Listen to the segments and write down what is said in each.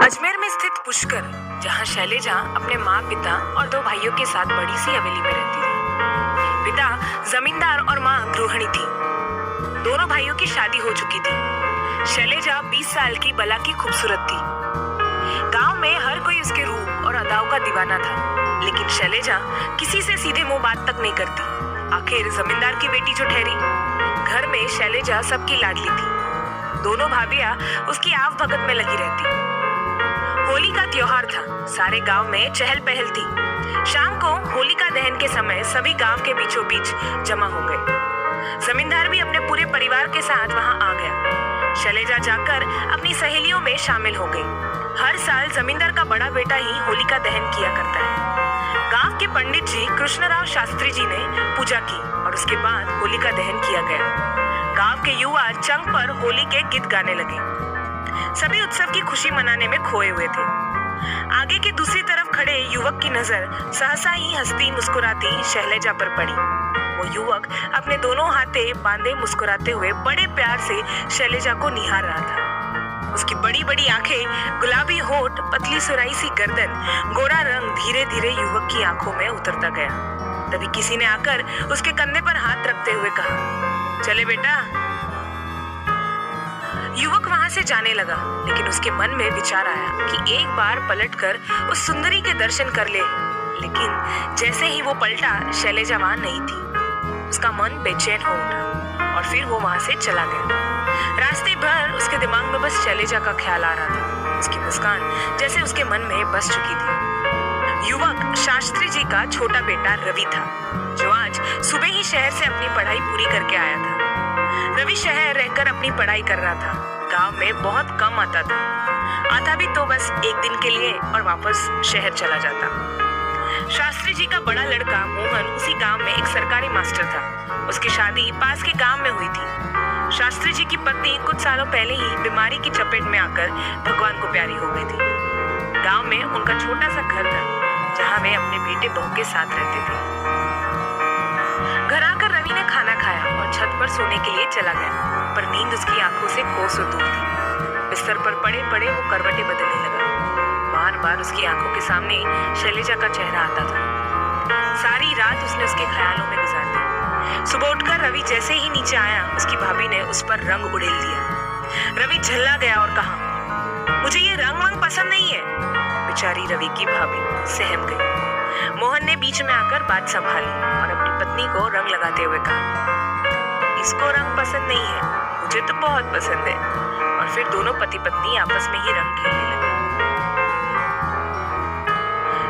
अजमेर में स्थित पुष्कर, जहाँ शैलेजा अपने माँ पिता और दो भाइयों के साथ बड़ी सी हवेली में रहती थी। पिता जमींदार और माँ गृहिणी थी। दोनों भाइयों की शादी हो चुकी थी। शैलेजा 20 साल की बला की खूबसूरत थी। गांव में हर कोई उसके रूप और अदाओं का दीवाना था, लेकिन शैलेजा किसी से सीधे मुंह बात तक नहीं करती। आखिर जमींदार की बेटी जो ठहरी। घर में शैलेजा सबकी लाडली थी। दोनों भाभियां उसकी आव भगत में लगी रहती। होली का त्योहार था। सारे गांव में चहल पहल थी। शाम को होलिका दहन के समय सभी गांव के बीचों बीच जमा हो गए। जमींदार भी अपने पूरे परिवार के साथ वहां आ गया। शैलेजा जाकर अपनी सहेलियों में शामिल हो गई। हर साल जमींदार का बड़ा बेटा ही होलिका दहन किया करता है। गांव के पंडित जी कृष्णराव शास्त्री जी ने पूजा की और उसके बाद होलिका दहन किया गया। गांव के युवा चंग पर होली के गीत गाने लगे। सभी उत्सव की खुशी मनाने में खोए हुए थे। आगे की दूसरी तरफ खड़े युवक की नजर सहसा ही हंसती मुस्कुराती शैलेजा पर पड़ी। वो युवक अपने दोनों हाथे बांधे मुस्कुराते हुए बड़े प्यार से शैलेजा को निहार रहा था। उसकी बड़ी बड़ी आंखें, गुलाबी होठ, पतली सुराई सी गर्दन, गोरा रंग धीरे धीरे युवक की आंखों में उतरता गया। तभी किसी ने आकर उसके कंधे पर हाथ रखते हुए कहा, चले बेटा। युवक वहां से जाने लगा, लेकिन उसके मन में विचार आया कि एक बार पलटकर उस सुंदरी के दर्शन कर ले। लेकिन जैसे ही वो पलटा, शैलेजा वहां नहीं थी। उसका मन बेचैन हो उठा और फिर वो वहां से चला गया। रास्ते भर उसके दिमाग में बस शैलेजा का ख्याल आ रहा था। उसकी मुस्कान जैसे उसके मन में बस चुकी थी। युवक शास्त्री जी का छोटा बेटा रवि था, जो आज सुबह ही शहर से अपनी पढ़ाई पूरी करके आया था। रवि शहर रहकर अपनी पढ़ाई कर रहा था। गांव में बहुत कम आता था। आता भी तो बस एक दिन के लिए और वापस शहर चला जाता। शास्त्री जी का बड़ा लड़का मोहन उसी गांव में एक सरकारी मास्टर था। उसकी शादी पास के गांव में हुई थी। शास्त्री जी की पत्नी कुछ सालों पहले ही बीमारी की चपेट में आकर भगवान को प्यारी हो गई थी। गांव में उनका छोटा सा घर था, जहां वे अपने बेटे बहू के साथ रहते थे। घर आकर रवि ने खाना खाया और छत पर सोने के लिए चला गया, पर नींद उसकी आंखों से कोसों दूर थी। बिस्तर पर पड़े पड़े वो करवटें बदलने लगा। बार बार उसकी आंखों के सामने शैलेजा का चेहरा आता था। सारी रात उसने उसके ख्यालों में गुजार दी। सुबह उठकर रवि जैसे ही नीचे आया, उसकी भाभी ने उस पर रंग उड़ेल दिया। रवि झल्ला गया और कहा, मुझे ये रंग वंग पसंद नहीं है। बेचारी रवि की भाभी सहम गई। मोहन ने बीच में आकर बात संभाली और अपनी पत्नी को रंग लगाते हुए कहा, इसको रंग पसंद नहीं है, मुझे तो बहुत पसंद है। और फिर दोनों पति पत्नी आपस में ही रंग खेलने लगे।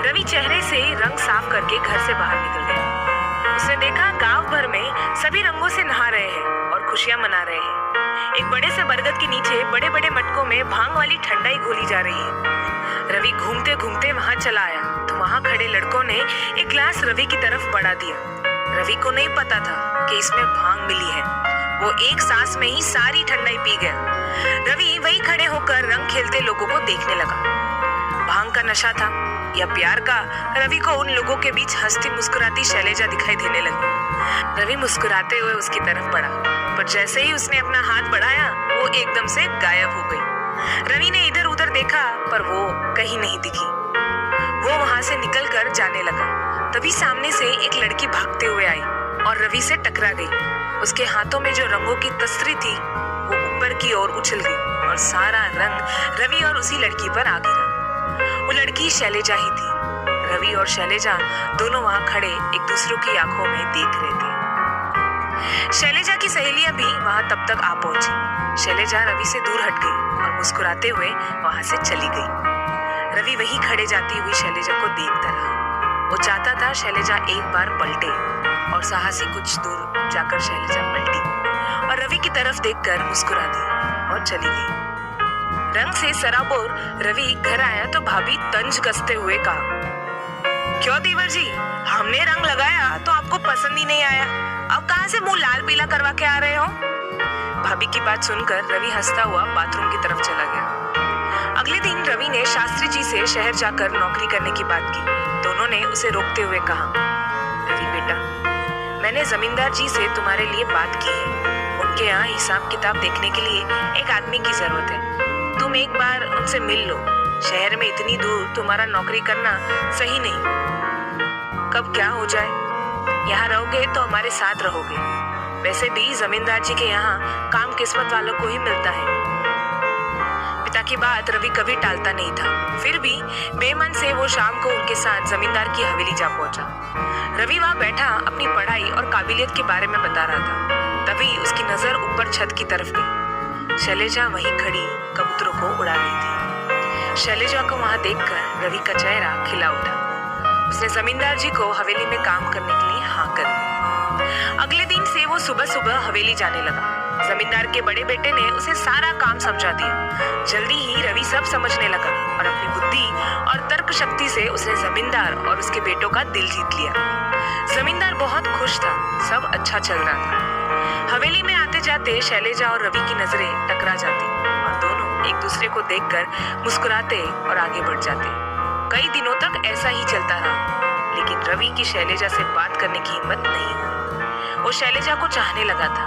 रवि चेहरे से रंग साफ करके घर से बाहर निकल गया। उसने देखा गांव भर में सभी रंगों से नहा रहे हैं और खुशियां मना रहे हैं। एक बड़े से बरगद के नीचे बड़े बड़े मटकों में भांग वाली ठंडाई घोली जा रही है। रवि घूमते घूमते वहां चला आया तो वहां खड़े लड़कों ने एक गिलास रवि की तरफ बढ़ा दिया। रवि को नहीं पता था कि इसमें भांग मिली है। वो एक सांस में ही सारी ठंडाई पी गया। रवि वही खड़े होकर रंग खेलते लोगों को देखने लगा। भांग का नशा था या प्यार का, रवि को उन लोगों के बीच हंसती मुस्कुराती शैलेजा दिखाई देने लगी। रवि मुस्कुराते हुए उसकी तरफ बढ़ा, पर जैसे ही उसने अपना हाथ बढ़ाया, वो एकदम से गायब हो गई। रवि ने इधर उधर देखा, पर वो कहीं नहीं दिखी। वो वहां से निकलकर जाने लगा। तभी सामने से एक लड़की भागते हुए आई और रवि से टकरा गई। उसके हाथों में जो रंगों की तस्री थी, वो ऊपर की ओर उछल गई और सारा रंग रवि और उसी लड़की पर आ गिरा। वो लड़की शैलेजा ही थी। रवि और शैलेजा दोनों वहां खड़े एक दूसरे की आंखों में देख रहे थे। शैलेजा की सहेलियां भी वहां तब तक आ पहुंची। शैलेजा रवि से दूर हट गई और मुस्कुराते हुए वहां से चली गई। रवि वहीं खड़े जाती हुई शैलेजा को देखता रहा। वो चाहता था शैलेजा एक बार पलटे, और साहसी कुछ दूर जाकर शैलेजा पलटी और रवि की तरफ देखकर मुस्कुरा दी और चली गई। रंग से सराबोर रवि घर आया तो भाभी तंज कसते हुए कहा, क्यों देवर जी, हमने रंग लगाया तो आपको पसंद ही नहीं आया, अब कहां से मुंह लाल पीला करवा के आ रहे हो? भाभी की बात सुनकर रवि हंसता हुआ बाथरूम की तरफ चला गया। अगले दिन रवि ने शास्त्री जी से शहर जाकर नौकरी करने की बात की। दोनों ने उसे रोकते हुए कहा, रवि बेटा, मैंने जमींदार जी से तुम्हारे लिए बात की है। उनके यहाँ हिसाब किताब देखने के लिए एक आदमी की जरूरत है। तुम एक बार उनसे मिल लो। शहर में इतनी दूर तुम्हारा नौकरी करना सही नहीं। कब क्या हो जाए, यहाँ रहोगे तो हमारे साथ रहोगे। वैसे भी जमींदार जी के यहाँ काम किस्मत वालों को ही मिलता है। पिता की बात रवि कभी टालता नहीं था, फिर भी बेमन से वो शाम को उनके साथ जमींदार की हवेली जा पहुंचा। रवि वहां बैठा अपनी पढ़ाई और काबिलियत के बारे में बता रहा था। तभी उसकी नजर ऊपर छत की तरफ गई। शैलेजा वहीं खड़ी कबूतरों को उड़ा रही थी। शैलेजा को वहां देखकर रवि का चेहरा खिला उठा। उसने जमींदार जी को हवेली में काम करने के लिए हाँ कर दी। अगले दिन से वो सुबह सुबह हवेली जाने लगा। जमींदार के बड़े बेटे ने उसे सारा काम समझा दिया। जल्दी ही रवि सब समझने लगा और अपनी बुद्धि और तर्क शक्ति से उसने जमींदार और उसके बेटों का दिल जीत लिया। जमींदार बहुत खुश था, सब अच्छा चल रहा था। हवेली में आते जाते शैलेजा और रवि की नजरें टकरा जाती और दोनों एक दूसरे को देखकर मुस्कुराते और आगे बढ़ जाते। कई दिनों तक ऐसा ही चलता रहा, लेकिन रवि की शैलेजा से बात करने की हिम्मत नहीं हुई। वो शैलेजा को चाहने लगा था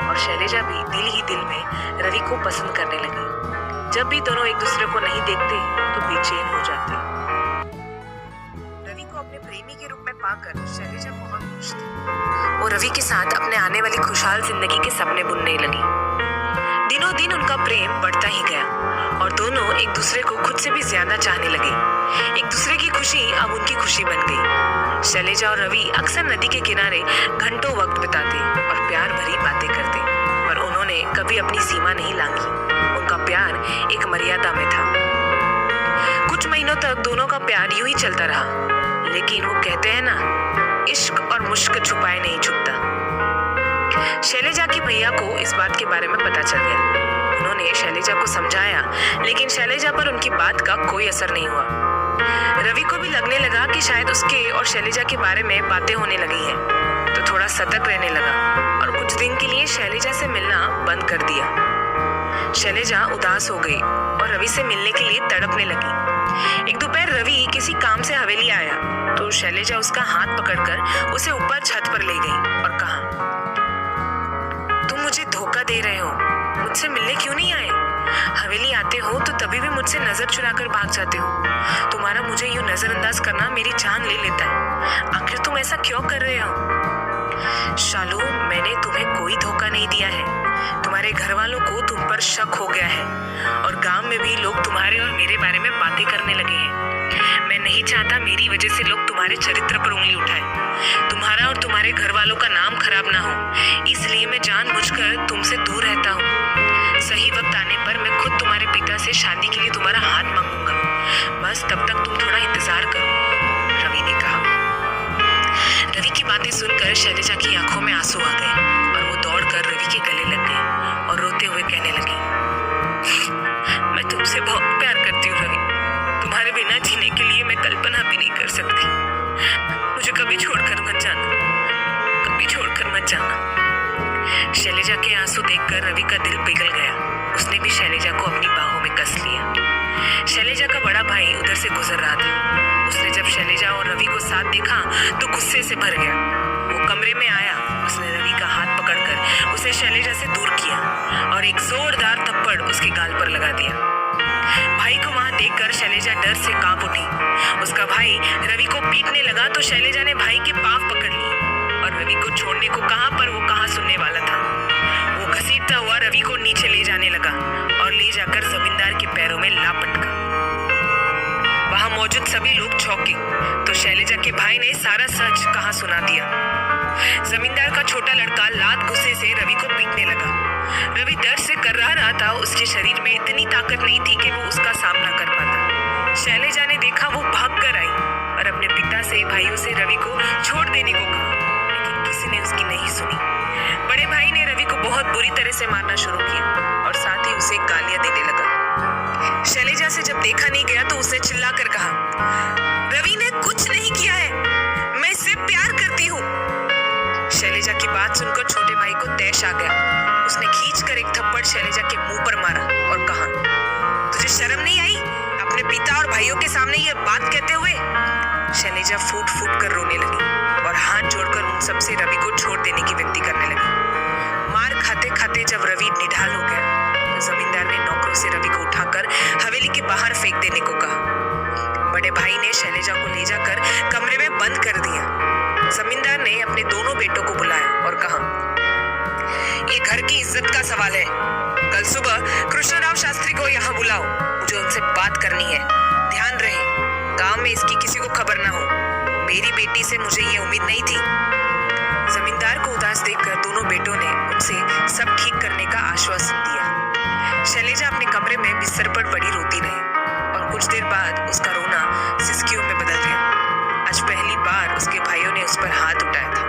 और शैलेजा भी दिल ही दिल में रवि को पसंद करने लगी। जब भी दोनों एक दूसरे को नहीं देखते तो बेचैन हो जाते। रवि को अपने प्रेमी के रूप में पाकर शैलेजा बहुत खुश थी। वो रवि के साथ अपने आने वाली खुशहाल जिंदगी के सपने बुनने लगी। दिनों दिन उनका प्रेम बढ़ता ही गया और दोनों एक दूसरे को खुद से भी ज्यादा चाहने लगे। एक दूसरे की खुशी अब उनकी खुशी बन गई। शैलेजा और रवि अक्सर नदी के किनारे घंटों वक्त बिताते और प्यार भरी बातें करते, पर उन्होंने कभी अपनी सीमा नहीं लांघी। उनका प्यार एक मर्यादा में था। कुछ महीनों तक दोनों का प्यार यूं ही चलता रहा, लेकिन वो कहते हैं ना, इश्क और मुश्क छुपाए नहीं छुपता। शैलेजा की भैया को इस बात के बारे में पता चल गया। उन्होंने शैलेजा को समझाया, लेकिन शैलेजा पर उनकी बात का कोई असर नहीं हुआ। रवि को भी लगने लगा कि शायद उसके और शैलेजा के बारे में बातें होने लगी हैं, तो थोड़ा सतर्क रहने लगा और कुछ दिन के लिए शैलेजा से मिलना बंद कर दिया। शैलेजा उदास हो गई और रवि से मिलने के लिए तड़पने लगी। एक दोपहर रवि किसी काम से हवेली आया तो शैलेजा उसका हाथ पकड़कर उसे ऊपर छत पर ले गई और कहा, तुम मुझे धोखा दे रहे हो, मुझसे मिलने क्यों नहीं आए? हवेली आते हो तो तभी भी मुझसे नजर चुराकर भाग जाते हो। तुम्हारा मुझे यूं नजरअंदाज करना मेरी जान ले लेता है। आखिर तुम ऐसा क्यों कर रहे हो? शालू, मैंने तुम्हें कोई धोखा नहीं दिया है। तुम्हारे घर वालों को तुम पर शक हो गया है और गांव में भी लोग तुम्हारे और मेरे बारे में बातें करने लगे हैं। मैं नहीं चाहता मेरी वजह से लोग तुम्हारे चरित्र पर उंगली उठाएं। तुम्हारा और तुम्हारे घर वालों का नाम खराब ना हो, इसलिए मैं जानबूझकर तुमसे दूर रहता हूँ। सही वक्त आने पर मैं खुद तुम्हारे पिता से शादी के लिए तुम्हारा हाथ मांगूंगा। बस तब तक तुम थोड़ा इंतजार करो, रवि ने कहा। रवि की बातें सुनकर शैलेजा की आंखों में आंसू आ गए और वो दौड़कर रवि के गले लग गई और रोते हुए कहने लगी, मैं तुमसे बहुत प्यार करती हूँ रवि। तुम्हारे बिना जीने के लिए मैं कल्पना भी नहीं कर सकती। मुझे कभी छोड़कर मत जाना, कभी छोड़कर मत जाना। शैलेजा के आंसू देखकर रवि का दिल पिघल गया। उसने भी शैलेजा को अपनी बाहों में कस लिया। शैलेजा का बड़ा भाई उधर से गुजर रहा था। उसने जब शैलेजा और रवि को साथ देखा तो गुस्से से भर गया। वो कमरे में आया, उसने रवि का हाथ पकड़कर उसे शैलेजा से दूर किया और एक जोरदार थप्पड़ उसके गाल पर लगा दिया। भाई को वहां देखकर शैलेजा डर से कांप उठी। उसका भाई रवि को पीटने लगा तो शैलेजा ने भाई के पांव पकड़ लिए और रवि को छोड़ने को कहा, पर वो कहाँ सुनने वाला था। वो घसीटता हुआ रवि को नीचे ले जाने लगा और ले जाकर जमींदार के पैरों में ला पटका। वहां मौजूद सभी लोग चौंके तो शैलेजा के भाई ने सारा सच कहा सुना दिया। जमींदार का छोटा लड़का लात गुस्से से रवि को पीटने लगा। रवि दर्द से कर्रा रहा था। उसके शरीर में इतनी ताकत नहीं थी कि वो उसका सामना कर पाता। शैलेजा ने देखा, वो भाग कर आई और अपने पिता से, भाइयों से रवि को छोड़ देने को कहा, लेकिन किसी ने उसकी नहीं सुनी। बड़े भाई ने रवि को बहुत बुरी तरह से मारना शुरू किया और साथ ही उसे गालियां देने लगा। शैलेजा से जब देखा नहीं गया तो उसने चिल्लाकर कहा, रवि ने कुछ नहीं किया है, मैं इससे प्यार करती हूँ। शैलेजा की बात सुनकर छोटे भाई को तैश आ गया। उसने खींचकर एक थप्पड़ शैलेजा के मुंह पर मारा और कहा, तुझे शर्म नहीं आई अपने पिता और भाइयों के सामने ये बात कहते हुए? शैलेजा फूट फूट कर रोने लगी और हाथ जोड़कर उन सबसे रवि को छोड़ देने की विनती करने लगी। मार खाते खाते जब रवि निढाल हो गया तो जमींदार ने नौकरों से रवि को उठाकर हवेली के बाहर फेंक देने को कहा। बड़े भाई ने शैलेजा को ले जाकर कमरे में बंद कर दिया। जमींदार ने अपने दोनों बेटों को बुलाया और कहा, ये घर की इज्जत का सवाल है। कल सुबह कृष्णराव शास्त्री को यहाँ बुलाओ, मुझे उनसे बात करनी है। ध्यान रहे गांव में इसकी किसी को खबर ना हो। मेरी बेटी से मुझे ये उम्मीद नहीं थी। जमींदार को उदास देखकर दोनों बेटों ने उनसे सब ठीक करने का आश्वासन दिया। शैलेजा अपने कमरे में बिस्तर पर पड़ी रोती रही और कुछ देर बाद उसका रोना सिसकियों में बदल गया। आज पहली बार उसके भाइयों ने उस पर हाथ उठाया था,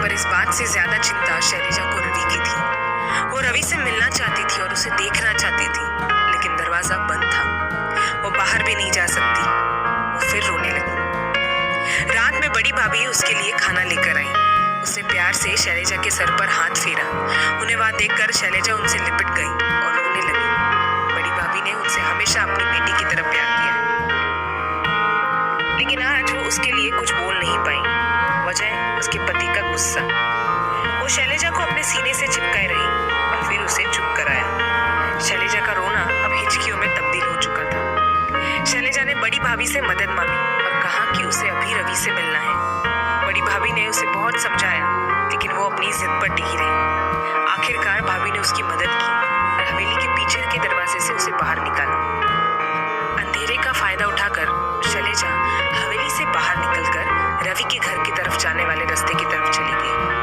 पर इस बात से ज्यादा चिंता शैलेजा को रवि की थी। वो रवि से मिलना चाहती थी और उसे देखना चाहती थी, लेकिन दरवाजा बंद था। वो बाहर भी नहीं जा सकती। वो फिर रोने लगी। रात में बड़ी भाभी उसके लिए खाना लेकर आई। उसने प्यार से शैलेजा के सर पर हाथ फेरा। उन्हें वहां देखकर शैलेजा उनसे लिपट गई और रोने लगी। बड़ी भाभी ने उनसे हमेशा अपनी बेटी की तरह प्यार किया, लेकिन आज वो उसके लिए कुछ बोल नहीं पाई। वजह उसके पति का गुस्सा। वो शैलेजा को अपने सीने से चिपकाए रही और फिर उसे चुप कराया। शैलेजा का रोना अब हिचकियों में तब्दील हो चुका था। शैलेजा ने बड़ी भाभी से मदद मांगी और कहा कि उसे अभी रवि से मिलना है। बड़ी भाभी ने उसे बहुत समझाया, लेकिन वो अपनी जिद पर टिकी रही। आखिरकार भाभी ने उसकी मदद की और हवेली के पीछे के दरवाजे से उसे बाहर निकाला। अंधेरे का फायदा उठाकर शैलेजा हवेली से बाहर निकलकर रवि के घर की तरफ जाने वाले रास्ते की तरफ चली गई।